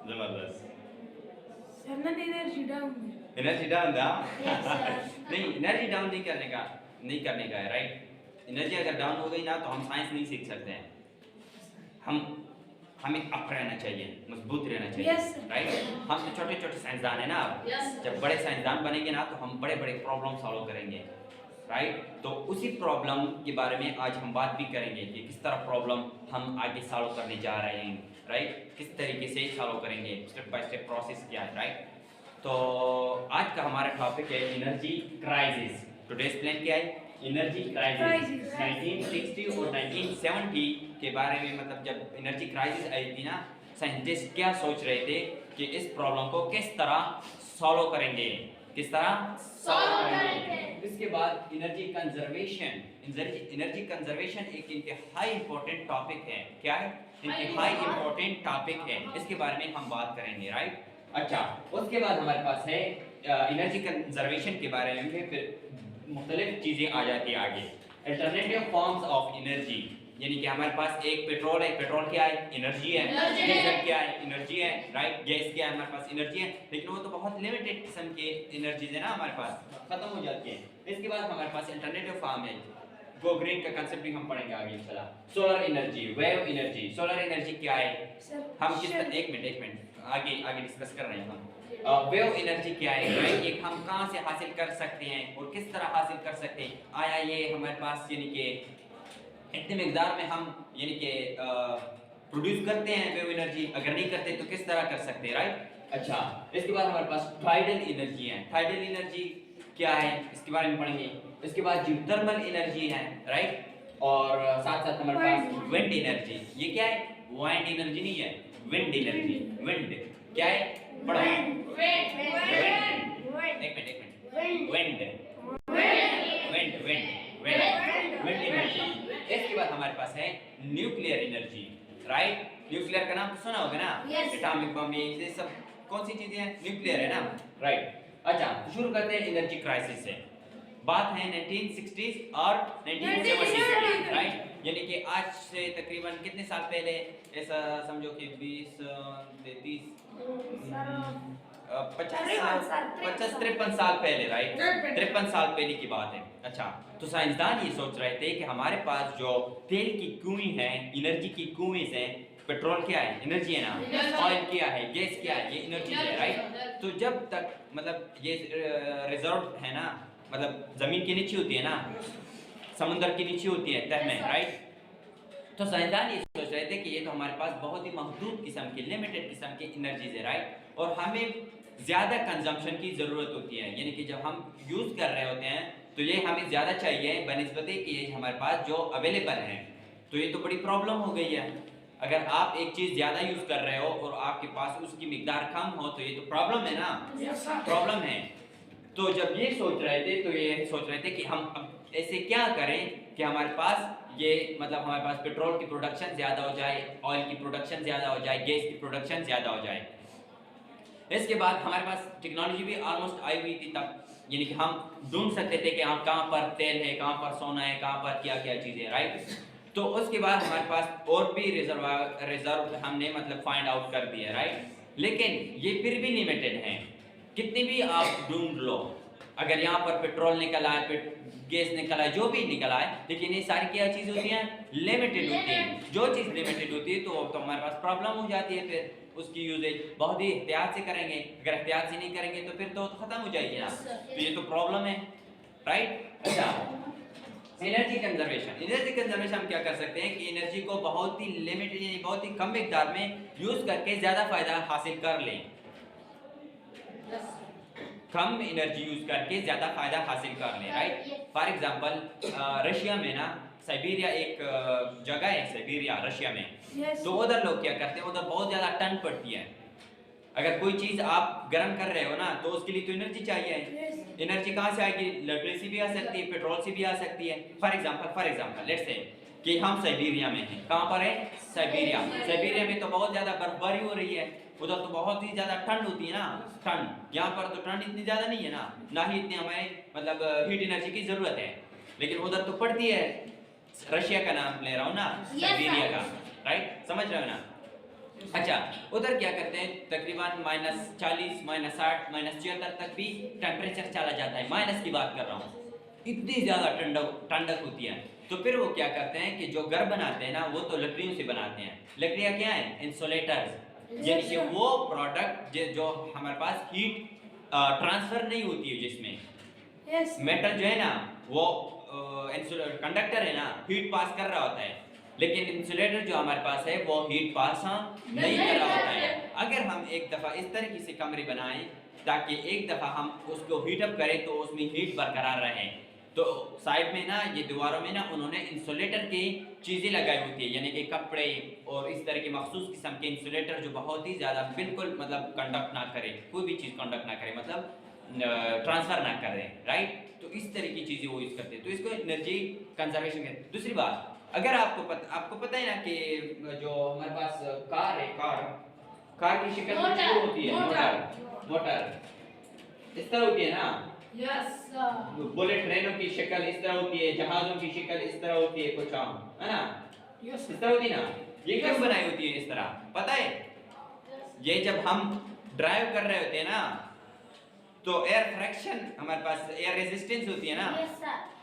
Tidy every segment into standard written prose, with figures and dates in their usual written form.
जबरदस्त। Energy down. Energy down था? Yes, sir. नहीं, एनर्जी डाउन नहीं करने का है, राइट? एनर्जी अगर डाउन हो गई ना तो हम साइंस नहीं सीख सकते हैं। हमें अप रहना चाहिए, मजबूत रहना चाहिए, Yes, sir. राइट? हम तो छोटे छोटे साइंसदान है ना अब। Yes, sir. जब बड़े साइंसदान बनेंगे ना तो हम बड़े बड़े प्रॉब्लम सॉल्व करेंगे, राइट? तो उसी प्रॉब्लम के बारे में आज हम बात भी करेंगे कि किस तरह प्रॉब्लम हम आगे सॉल्व करने जा रहे हैं, राइट? किस तरीके से सॉल्व करेंगे, स्टेप बाय स्टेप प्रोसेस क्या है, राइट? तो आज का हमारा टॉपिक है एनर्जी क्राइसिस। टुडेस प्लान क्या है? Energy crisis. 1960 और 1970 के बारे में, मतलब जब एनर्जी क्राइसिस आई थी ना, साइंटिस्ट क्या सोच रहे थे कि इस प्रॉब्लम को किस तरह सॉल्व करेंगे, किस तरह सॉल्व करेंगे। इसके बाद एनर्जी कंजर्वेशन। एनर्जी कंजर्वेशन एक इंतहाई इंपॉर्टेंट टॉपिक है। क्या है? इंतहाई इंपॉर्टेंट टॉपिक है, इसके बारे में हम बात करेंगे, राइट? अच्छा, उसके बाद हमारे पास है एनर्जी कंजर्वेशन के बारे में फिर मुख्तलिफ चीजें आ जाती है आगे। अल्टरनेटिव फॉर्म्स ऑफ एनर्जी, यानी कि हमारे पास एक पेट्रोल है, पेट्रोल क्या है? एनर्जी है। डीजल क्या है? एनर्जी है, राइट? गैस क्या है? हमारे पास एनर्जी है, लेकिन वो तो बहुत लिमिटेड किस्म के एनर्जीज है ना, हमारे पास खत्म हो जाती है। इसके बाद हमारे पास अल्टरनेटिव फॉर्म है, गो ग्रीन का कांसेप्ट भी हम पढ़ेंगे आगे इंशाल्लाह। Solar energy, wave energy. Solar energy क्या है? हम किस तरह, एक मिनट आगे डिस्कस कर रहे हैं हम। वेव एनर्जी क्या है, राइट? ये हम कहां से हासिल कर सकते हैं और किस तरह हासिल कर सकते हैं? आया ये हमारे पास यानी कि इतने मिकदार में हम यानी कि प्रोड्यूस करते हैं वेव एनर्जी? अगर नहीं करते तो किस तरह कर सकते हैं, राइट? अच्छा, इसके बाद हमारे पास टाइडल एनर्जी है। टाइडल एनर्जी क्या है, इसके बारे में पढ़ेंगे। इसके बाद जियोथर्मल एनर्जी है, राइट? और साथ साथ हमारे पास विंड एनर्जी। ये क्या है? वाइंड एनर्जी नहीं है, विंड एनर्जी। विंड क्या है? पढ़ो। एक मिनट विंड एनर्जी। इसके बाद हमारे पास है न्यूक्लियर एनर्जी, राइट? न्यूक्लियर का नाम सुना होगा ना? एटॉमिक बम, ये सब कौन सी चीजें हैं? न्यूक्लियर है ना, राइट? अच्छा, तो शुरू करते हैं एनर्जी क्राइसिस से। बात है 1960s और 1970s, राइट? यानी कि आज से तकरीबन कितने साल पहले, ऐसा समझो कि 20 30 50 53 साल पहले, राइट? 53 साल पहले की बात है। अच्छा, तो साइंसदान ये सोच रहे थे कि हमारे पास जो तेल की कुएं हैं, एनर्जी की कुएं हैं, पेट्रोल क्या है? एनर्जी है ना? ऑयल क्या है? गैस क्या है? ये एनर्जी है, राइट? तो जब तक मतलब ये रिजर्व है ना, मतलब जमीन के नीचे होती है ना, समुद्र के नीचे होती है तह में, राइट? तो साइंसदान ये सोच रहे थे कि ये तो हमारे पास बहुत ही महदूद किस्म की, लिमिटेड किस्म की एनर्जीज है, राइट? और हमें ज़्यादा कंजम्पशन की ज़रूरत होती है, यानी कि जब हम यूज़ कर रहे होते हैं तो ये हमें ज़्यादा चाहिए बनिस्बत कि ये हमारे पास जो अवेलेबल है। तो ये तो बड़ी प्रॉब्लम हो गई है। अगर आप एक चीज़ ज़्यादा यूज़ कर रहे हो और आपके पास उसकी मिकदार कम हो तो ये तो प्रॉब्लम है ना, प्रॉब्लम है। तो जब ये सोच रहे थे तो ये सोच रहे थे कि हम अब ऐसे क्या करें कि हमारे पास ये मतलब हमारे पास पेट्रोल की प्रोडक्शन ज़्यादा हो जाए, ऑयल की प्रोडक्शन ज़्यादा हो जाए, गैस की प्रोडक्शन ज़्यादा हो जाए। इसके बाद हमारे पास टेक्नोलॉजी भी ऑलमोस्ट आई हुई थी तब, यानी कि हम ढूंढ सकते थे कि हम कहाँ पर तेल है, कहाँ पर सोना है, कहाँ पर क्या क्या चीज़ें, राइट? तो उसके बाद हमारे पास और भी रिजर्व हमने मतलब फाइंड आउट कर दिया, राइट? लेकिन ये फिर भी लिमिटेड हैं। कितनी भी आप ढूंढ लो, अगर यहाँ पर पेट्रोल निकल आए, गैस निकल आए, जो भी निकल आए, लेकिन ये सारी क्या चीज़ होती हैं? लिमिटेड होती हैं। जो चीज़ लिमिटेड होती है तो हमारे पास प्रॉब्लम हो जाती है, फिर उसकी यूजेज बहुत ही एहतियात से करेंगे। अगर एहतियात से नहीं करेंगे तो फिर तो ख़त्म हो जाएगी ना, तो ये तो प्रॉब्लम है, राइट? अच्छा, एनर्जी कंजर्वेशन। एनर्जी कंजर्वेशन हम क्या कर सकते हैं कि एनर्जी को बहुत ही लिमिटेड यानी बहुत ही कम मिकदार में यूज़ करके ज़्यादा फायदा हासिल कर लें। कम एनर्जी यूज करके ज्यादा फायदा हासिल कर लें, राइट? फॉर एग्जांपल रशिया में ना, साइबेरिया एक जगह है साइबेरिया रशिया में, तो उधर लोग क्या करते हैं, उधर बहुत ज्यादा ठंड पड़ती है। अगर कोई चीज आप गर्म कर रहे हो ना तो उसके लिए तो एनर्जी चाहिए। एनर्जी कहाँ से आएगी? लकड़ी से भी आ सकती है, पेट्रोल से भी आ सकती है। फॉर एग्जांपल लेट्स से कि हम साइबेरिया में हैं। कहाँ पर है? साइबेरिया में तो बहुत ज्यादा बर्फबारी हो रही है, उधर तो बहुत ही ज्यादा ठंड होती है ना, ठंड। यहाँ पर तो ठंड इतनी ज्यादा नहीं है ना ही इतनी हमें मतलब हीट एनर्जी की जरूरत है, लेकिन उधर तो पड़ती है। रशिया का नाम ले रहा हूँ ना, साइबेरिया का, राइट? समझ रहे हो ना? अच्छा, उधर क्या करते हैं, तकरीबन -40, -60, -76 तक भी टेम्परेचर चला जाता है। माइनस की बात कर रहा हूँ, इतनी ज़्यादा ठंडक होती है। तो फिर वो क्या करते हैं कि जो घर बनाते हैं ना, वो तो लकड़ियों से बनाते हैं। लकड़ियाँ क्या हैं? इंसुलेटर्स, यानी कि वो प्रोडक्ट जो हमारे पास हीट ट्रांसफर नहीं होती है, जिसमें यस मेटल जो है ना, वो कंडक्टर है ना, हीट पास कर रहा होता है, लेकिन इंसुलेटर जो हमारे पास है वो हीट पास नहीं कर रहा होता है। अगर हम एक दफ़ा इस तरीके से कमरे बनाएं ताकि एक दफ़ा हम उसको हीटअप करें तो उसमें हीट बरकरार रहे, तो साइड में ना, ये दीवारों में ना, उन्होंने इंसुलेटर की चीज़ें लगाई होती है, यानी कि कपड़े और इस तरह के मखसूस किस्म के इंसुलेटर जो बहुत ही ज़्यादा बिल्कुल मतलब कंडक्ट ना करे, कोई भी चीज़ कंडक्ट ना करे, मतलब ट्रांसफर ना करें, राइट। तो इस तरह की चीज़ें वो यूज़ करते हैं, तो इसको एनर्जी कंजर्वेशन कहते हैं। दूसरी बात, अगर आपको पता है ना कि जो हमारे पास कार है, कार की शक्ल कुछ यूँ होती है, मोटर इस तरह होती है ना, यस बुलेट ट्रेनों की शक्ल इस तरह होती है, जहाज़ों की शक्ल इस तरह होती है, कुछ आम है ना, यस इस तरह होती है ना। ये क्यों बनाई होती है इस तरह, पता है? ये जब हम ड्राइव कर रहे होते हैं ना, तो एयर फ्रैक्शन, हमारे पास एयर रेजिस्टेंस होती है ना,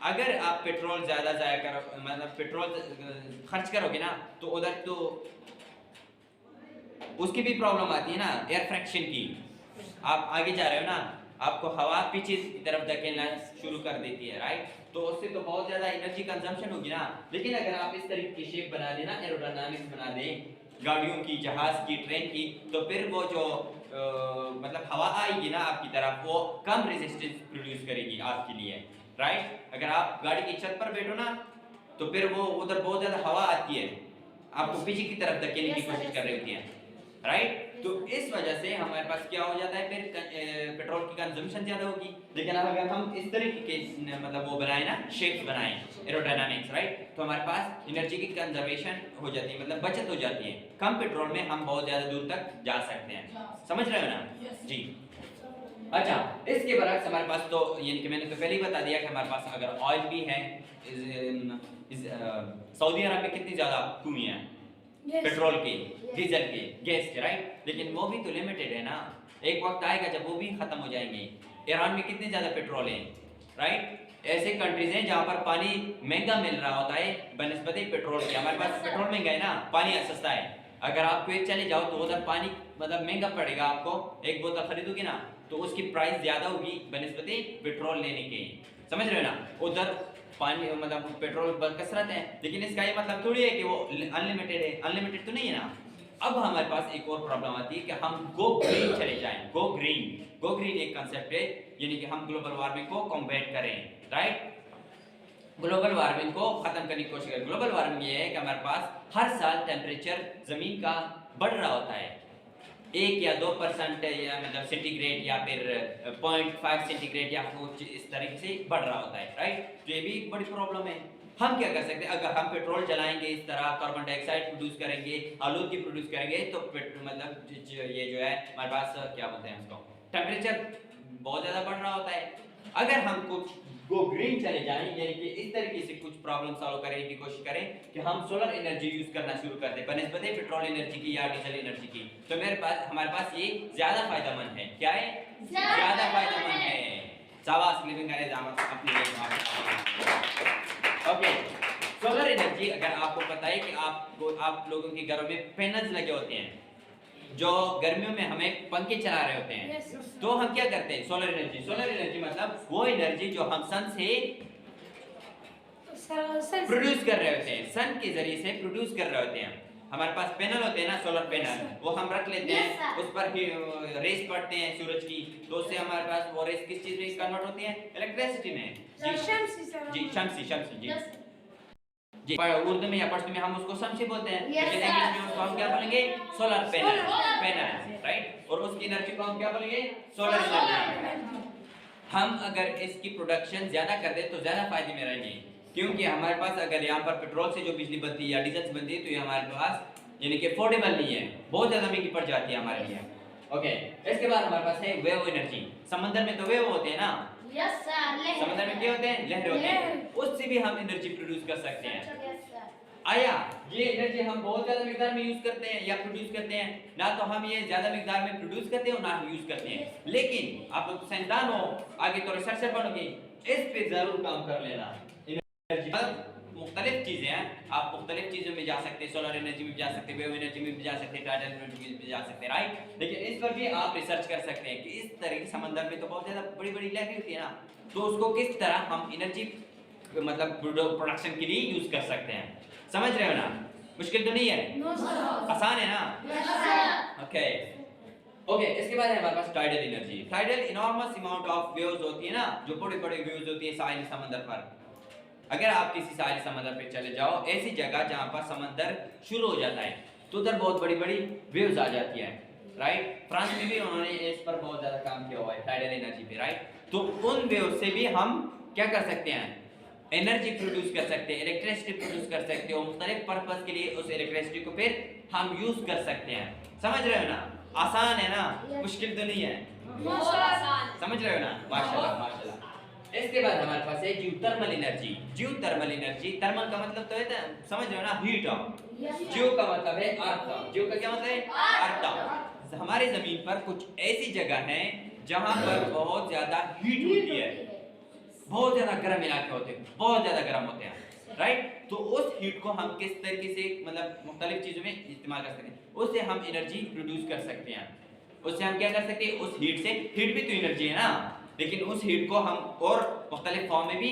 अगर आप पेट्रोल ज़्यादा ज़ाया करो, मतलब पेट्रोल खर्च करोगे ना, तो उधर तो उसकी भी प्रॉब्लम आती है ना, एयर फ्रैक्शन की। आप आगे जा रहे हो ना, आपको हवा पीछे की तरफ धकेलना शुरू कर देती है, राइट। तो उससे तो बहुत ज़्यादा एनर्जी कंजम्पशन होगी ना। लेकिन अगर आप इस तरीके की शेप बना देना, एरोडायनामिक्स बना दें गाड़ियों की, जहाज की, ट्रेन की, तो फिर वो जो मतलब हवा आएगी ना आपकी तरफ, वो कम रेजिस्टेंस प्रोड्यूस करेगी आपके लिए, राइट। अगर आप गाड़ी की छत पर बैठो ना, तो फिर वो उधर बहुत ज़्यादा हवा आती है, आपको पीछे की तरफ धकेलने की कोशिश कर रही होती है, राइट। तो इस वजह से हमारे पास क्या हो जाता है, फिर पेट्रोल की कंजम्पशन ज़्यादा होगी। लेकिन अगर हम इस तरीके के मतलब वो बनाए ना, शेप्स बनाए एरोडायनामिक्स, राइट, तो हमारे पास एनर्जी की कंजर्वेशन हो जाती है, मतलब बचत हो जाती है। कम पेट्रोल में हम बहुत ज़्यादा दूर तक जा सकते हैं, समझ रहे हो ना जी। अच्छा, इसके बरक्स हमारे पास तो, यानी कि मैंने तो पहले ही बता दिया कि हमारे पास अगर ऑयल भी है, सऊदी अरब में कितनी ज़्यादा कुएं हैं पेट्रोल के, डीजल के, गैस के, राइट। लेकिन वो भी तो लिमिटेड है ना, एक वक्त आएगा जब वो भी खत्म हो जाएंगे। ईरान में कितने ज्यादा पेट्रोल है, राइट। ऐसे कंट्रीज हैं जहां पर पानी महंगा मिल रहा होता है बनिस्बत पेट्रोल के। हमारे पास पेट्रोल महंगा है ना, पानी सस्ता है। अगर आप कुवैत चले जाओ तो उधर पानी मतलब महंगा पड़ेगा आपको, एक बोतल खरीदोगे ना तो उसकी प्राइस ज्यादा होगी बनिस्बत पेट्रोल लेने के, समझ रहे हो ना। उधर पानी मतलब पेट्रोल कसरत है, लेकिन इसका ये मतलब थोड़ी है कि वो अनलिमिटेड है, अनलिमिटेड तो नहीं है ना। अब हमारे पास एक और प्रॉब्लम आती है कि हम गो ग्रीन चले जाएं, गो ग्रीन एक कंसेप्ट है, यानी कि हम ग्लोबल वार्मिंग को कॉम्बैट करें, राइट। ग्लोबल वार्मिंग को खत्म करने की कोशिश करें। ग्लोबल वार्मिंग ये है कि हमारे पास हर साल टेम्परेचर जमीन का बढ़ रहा होता है, 1 या 2% या मतलब सेंटीग्रेड, या फिर 0.5 सेंटीग्रेड, या कुछ इस तरीके से बढ़ रहा होता है, राइट। तो ये भी एक बड़ी प्रॉब्लम है। हम क्या कर सकते हैं, अगर हम पेट्रोल चलाएंगे, इस तरह कार्बन डाइऑक्साइड प्रोड्यूस करेंगे, आलूगी प्रोड्यूस करेंगे, तो मतलब ये जो है हमारे पास क्या बोलते हैं उसको, टेम्परेचर बहुत ज़्यादा बढ़ रहा होता है। अगर हम कुछ गो ग्रीन चले जाएं, यानी कि इस तरीके से कुछ प्रॉब्लम सॉल्व करने की कोशिश करें कि हम सोलर एनर्जी यूज करना शुरू कर दें बनिस्बत पेट्रोल एनर्जी की या डीजल एनर्जी की, तो हमारे पास ये ज्यादा फायदेमंद है। क्या है? ज्यादा फायदेमंद है। शाबाश, लिविंग ओके। सोलर एनर्जी, अगर आपको पता है कि आप लोगों के घरों में पैनल्स लगे होते हैं जो गर्मियों में हमें पंखे चला रहे होते हैं, तो हम क्या करते हैं, सोलर एनर्जी मतलब वो एनर्जी जो हम सन से प्रोड्यूस कर रहे होते हैं, सन के जरिए से प्रोड्यूस कर रहे होते हैं। हमारे पास पैनल होते हैं ना, सोलर पैनल, वो हम रख लेते हैं, उस पर रेस पड़ते हैं सूरज की, तो उससे हमारे पास वो रेस किस चीज में कन्वर्ट होती है, इलेक्ट्रिसिटी में। जी शम्सी जी, उर्दू में या पश्तो में हम उसको शम्सी बोलते हैं, लेकिन इंग्लिश में उसको हम क्या बोलेंगे, सोलर पैनल, राइट। और उसकी एनर्जी को हम क्या बोलेंगे, सोलर एनर्जी। हम अगर इसकी प्रोडक्शन ज्यादा कर दे तो ज्यादा फायदे में रहेंगे, क्योंकि हमारे पास अगर यहाँ पर पेट्रोल से जो बिजली बनती है या डीजल से बनती है, तो ये हमारे पास यानी कि अफोर्डेबल नहीं है, बहुत ज्यादा महंगी पड़ जाती है हमारे लिए। ओके, इसके बाद हमारे पास है वेव एनर्जी। समंदर में तो वेव होते हैं ना, समंदर में क्या होते हैं, लहरें होते हैं, उससे भी हम एनर्जी प्रोड्यूस कर सकते हैं। आया, ये एनर्जी हम बहुत ज्यादा मिकदार में यूज करते हैं या प्रोड्यूस करते हैं ना, तो हम ये ज्यादा मिकदार में प्रोड्यूस करते हैं और ना हम यूज करते हैं। लेकिन आप लोग साइंसदान हो, आगे तो रिसर्चर बनोगे, इस पे जरूर काम कर लेना। एनर्जी मुख्तलिफ चीजें हैं, आप मुख्तलिफ चीजों में जा सकते हैं, सोलर एनर्जी में भी जा सकते हैं, वेव एनर्जी में भी जा सकते हैं, टाइडल एनर्जी में भी जा सकते हैं, राइट। लेकिन इस पर भी आप रिसर्च कर सकते हैं कि इस तरह के समंदर में तो बहुत ज्यादा बड़ी बड़ी लहरें होती है ना, तो उसको किस तरह हम एनर्जी मतलब प्रोडक्शन के लिए यूज कर सकते हैं। समझ रहे हो ना? मुश्किल तो नहीं है, आसान है ना? Okay okay. इसके बाद है हमारे पास tidal energy. Tidal enormous amount of waves होती है ना, जो बड़े बड़े वेव्स होती है साहिल समंदर पर। अगर आप किसी साहिल समंदर पे चले जाओ, ऐसी जगह जहां पर समंदर शुरू हो जाता है, तो उधर बहुत बड़ी बड़ी वेव्स आ जाती है, राइट। फ्रांस में भी उन्होंने इस पर बहुत ज्यादा काम किया हुआ है टाइडल एनर्जी पे, राइट। तो उन वेव्स से भी हम क्या कर सकते हैं, एनर्जी प्रोड्यूस कर सकते हैं, इलेक्ट्रिसिटी प्रोड्यूस कर सकते हो। मुख्तलिफ पर्पस के लिए उस इलेक्ट्रिसिटी को फिर हम यूज कर सकते हैं। समझ रहे हो ना? आसान है ना? मुश्किल तो नहीं है, समझ रहे हो ना? माशाल्लाह माशाल्लाह। इसके बाद हमारे पास है geothermal energy. Geothermal energy, thermal का मतलब तो है, समझ रहे हो ना, हीट ऑफ। जियो का मतलब है अर्थ, जियो का क्या मतलब है, अर्थ। हमारे जमीन पर कुछ ऐसी जगह है जहां पर बहुत ज्यादा हीट होती है, बहुत ज्यादा गर्म इलाके होते हैं, बहुत ज्यादा गर्म होते हैं, राइट। तो उस हीट को हम किस तरीके से मतलब मुख्तलिफ चीजों में इस्तेमाल कर सकते हैं, उससे हम एनर्जी प्रोड्यूस कर सकते हैं। उससे हम क्या कर सकते हैं, उस हीट से, हीट भी तो एनर्जी है ना, लेकिन उस हीट को हम और मुख्तलिफ फॉर्म में भी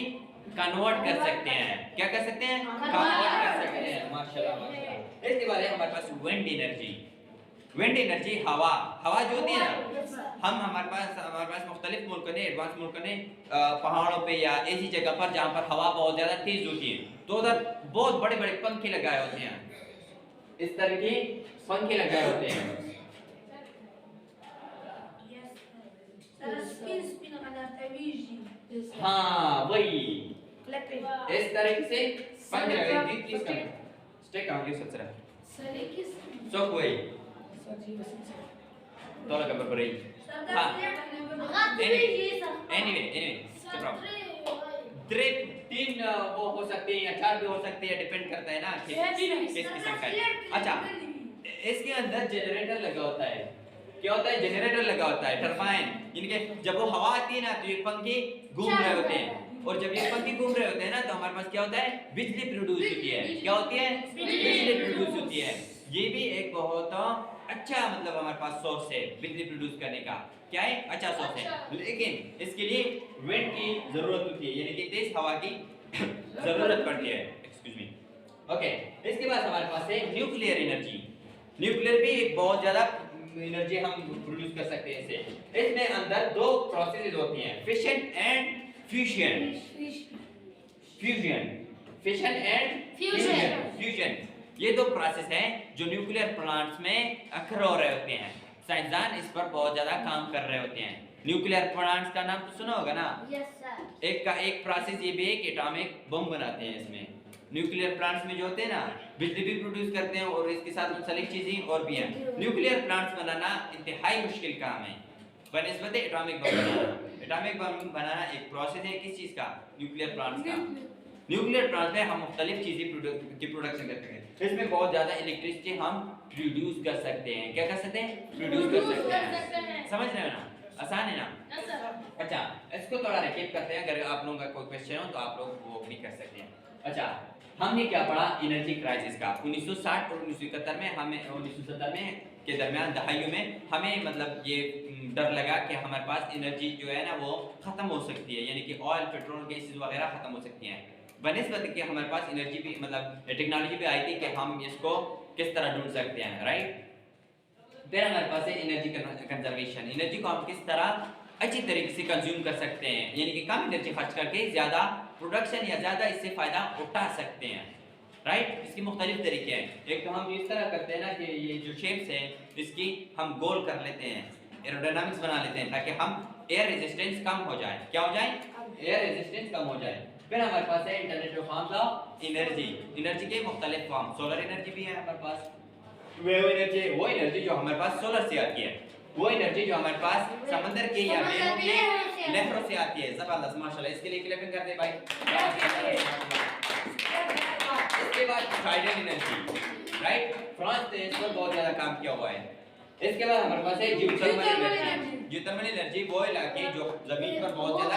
कन्वर्ट कर सकते हैं। क्या कर सकते हैं, कन्वर्ट कर सकते हैं। माशाल्लाह माशाल्लाह। इसके बाद है हमारे पास विंड एनर्जी। विंड एनर्जी, हवा, हवा जो होती है ना, हमारे पास मुख्तलिफ मुल्कों ने, एडवांस मुल्कों ने पहाड़ों पे या ऐसी जगह पर जहाँ पर हवा बहुत ज़्यादा तेज होती है, तो उधर बहुत बड़े बड़े पंखे लगाए होते हैं, इस तरह के पंखे लगाए होते हैं। हाँ वही, इस तरह से पंखे लगाए थे। स्टेक आगे सचरा सो कोई तो लगा बरबरी। हाँ anyway तीन वो हो सकते हैं या चार भी हो सकते हैं, डिपेंड करता है ना किस किस्म का है। अच्छा, इसके अंदर जनरेटर लगा होता है। क्या होता है, जनरेटर लगा होता है, टरबाइन। इनके जब वो हवा आती है ना, तो ये पंखे घूम रहे होते हैं, और जब ये पंखे घूम रहे होते हैं ना, तो हमारे पास क्या होता है, बिजली प्रोड्यूस होती है। क्या होती है, बिजली प्रोड्यूस होती है। ये भी एक बहुत अच्छा मतलब हमारे पास सोर्स है बिजली प्रोड्यूस करने का। क्या है, अच्छा सोर्स है, लेकिन इसके लिए विंड की जरूरत होती है, यानी कि तेज हवा की जरूरत पड़ती है। Excuse me. ओके, इसके बाद हमारे पास है न्यूक्लियर एनर्जी। न्यूक्लियर भी एक बहुत ज्यादा एनर्जी हम प्रोड्यूस कर सकते हैं इससे। इसमें अंदर दो प्रोसेसेस होती हैं, fission and fusion. Fission and fusion, ये दो प्रोसेस हैं जो न्यूक्लियर प्लांट्स में अक्सर हो रहे होते हैं। साइंसदान इस पर बहुत ज्यादा काम कर रहे होते हैं। न्यूक्लियर प्लांट्स का नाम तो सुना होगा ना? एक प्रोसेस ये भी है कि एटॉमिक बम बनाते हैं। इसमें न्यूक्लियर प्लांट्स में जो होते हैं ना, बिजली भी प्रोड्यूस करते हैं और इसके साथ मुख्तलिफ चीजें और भी हैं। न्यूक्लियर प्लांट्स बनाना इंतहाई मुश्किल काम है बनिस्बत एटॉमिक बम बनाना। एटॉमिक बम बनाना एक प्रोसेस है, किस चीज का, न्यूक्लियर प्लांट्स का। न्यूक्लियर प्लांट में हम मुख्तलिफ चीजें की प्रोडक्शन करते हैं। इसमें बहुत ज्यादा इलेक्ट्रिसिटी हम प्रोड्यूस कर सकते हैं। क्या कर सकते हैं, प्रोड्यूस कर सकते हैं। समझ रहे हो ना, आसान है ना? अच्छा, इसको थोड़ा रिपीट करते हैं, अगर आप लोगों का कोई क्वेश्चन हो तो आप लोग वो भी कर सकते हैं। अच्छा, हमने क्या पढ़ा एनर्जी क्राइसिस का। 1960 और 1971 में, हमें 1970 में के दरमियान दहाइयों में हमें मतलब ये डर लगा कि हमारे पास एनर्जी जो है ना वो खत्म हो सकती है, यानी कि ऑयल, पेट्रोल, गैसेस वगैरह खत्म हो सकती हैं। बनिस्बत कि हमारे पास एनर्जी भी मतलब टेक्नोलॉजी भी आई थी कि हम इसको किस तरह ढूंढ सकते हैं, राइट। फिर हमारे पास है एनर्जी कंजर्वेशन। एनर्जी को हम किस तरह अच्छी तरीके से कंज्यूम कर सकते हैं, यानी कि कम एनर्जी खर्च करके ज्यादा प्रोडक्शन या ज्यादा इससे फायदा उठा सकते हैं, राइट। इसके मुख्तलिफ तरीके हैं। एक तो हम इस तरह करते हैं ना कि ये जो शेप्स है इसकी हम गोल कर लेते हैं, एरोडायनामिक्स बना लेते हैं, ताकि हम एयर रेजिस्टेंस कम हो जाए। क्या हो जाए, एयर रेजिस्टेंस कम हो जाए। फिर हमारे पास है internet of forms of energy. Energy के मुख्तलिफ फॉर्म, सोलर एनर्जी भी है हमारे पास, वेव एनर्जी, वो एनर्जी जो हमारे पास सोलर से आती है, वो एनर्जी जो हमारे पास समंदर के या वेवों के लहरों से आती है। जबरदस्त, माशाल्लाह। इसके लिए क्लैपिंग कर दे भाई। इसके बाद हाइड्रोजन एनर्जी, राइट। फ्रांस ने इस पर बहुत ज्यादा काम किया हुआ है। इसके बाद हमारे पास है जियोथर्मल एनर्जी। जियोथर्मल एनर्जी वो इलाके जो जमीन पर बहुत ज्यादा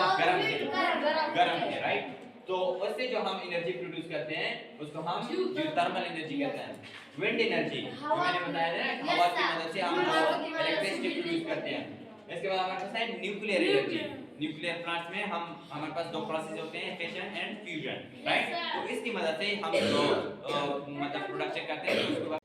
गर्म है, राइट। तो उससे जो हम एनर्जी प्रोड्यूस करते हैं उसको हम जियोथर्मल एनर्जी कहते हैं। विंड एनर्जी जो मैंने बताया था ना, हवा की मदद से हम इलेक्ट्रिसिटी प्रोड्यूस करते हैं। इसके बाद हमारे पास है न्यूक्लियर एनर्जी। न्यूक्लियर प्लांट्स में हमारे पास दो प्रोसेस होते हैं, फिशन एंड फ्यूजन, राइट। तो इसकी मदद से हम जो मतलब प्रोडक्शन करते हैं उसको